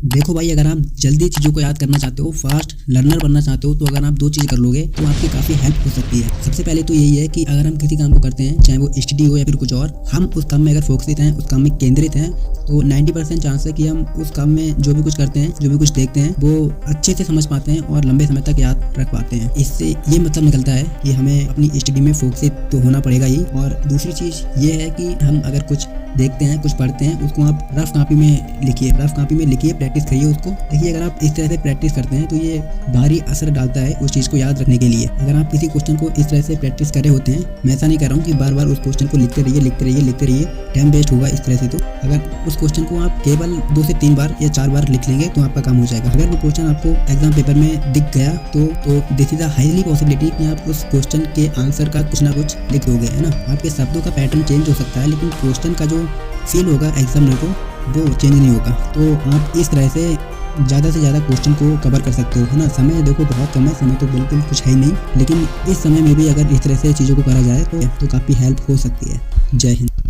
देखो भाई, अगर आप जल्दी चीज़ों को याद करना चाहते हो, फास्ट लर्नर बनना चाहते हो, तो अगर आप 2 चीज़ कर लोगे तो आपकी काफ़ी हेल्प हो सकती है। सबसे पहले तो यही है कि अगर हम किसी काम को करते हैं, चाहे वो स्टडी हो या फिर कुछ और, हम उस काम में अगर फोकसित हैं, उस काम में केंद्रित हैं, तो 90% चांस है कि हम उस काम में जो भी कुछ करते हैं, जो भी कुछ देखते हैं, वो अच्छे से समझ पाते हैं और लंबे समय तक याद रख पाते हैं। इससे ये मतलब निकलता है कि हमें अपनी स्टडी में फोकसित तो होना पड़ेगा ही। और दूसरी चीज़ ये है कि हम अगर कुछ देखते हैं, कुछ पढ़ते हैं, उसको आप रफ कॉपी में लिखिए, प्रैक्टिस करिए उसको। देखिए, अगर आप इस तरह से प्रैक्टिस करते हैं तो ये भारी असर डालता है उस चीज़ को याद रखने के लिए। अगर आप किसी क्वेश्चन को इस तरह से प्रैक्टिस कर रहे होते हैं, मैं ऐसा नहीं कर रहा हूँ कि बार बार उस क्वेश्चन को लिखते रहिए, टाइम वेस्ट होगा इस तरह से। तो अगर उस क्वेश्चन को आप केवल 2 से 3 बार या 4 बार लिख लेंगे तो आपका काम हो जाएगा। अगर वो क्वेश्चन आपको एग्जाम पेपर में दिख गया तो this is a highly possibility कि आप उस क्वेश्चन के आंसर का कुछ ना कुछ लिख दोगे, है ना। आपके शब्दों का पैटर्न चेंज हो सकता है, लेकिन क्वेश्चन का जो फील होगा एग्जामिनर को, वो चेंज नहीं होगा। तो आप इस तरह से ज़्यादा से ज़्यादा क्वेश्चन को कवर कर सकते हो, है ना। समय देखो बहुत कम है, समय तो बिल्कुल कुछ है ही नहीं, लेकिन इस समय में भी अगर इस तरह से चीज़ों को करा जाए तो काफ़ी हेल्प हो सकती है। जय हिंद।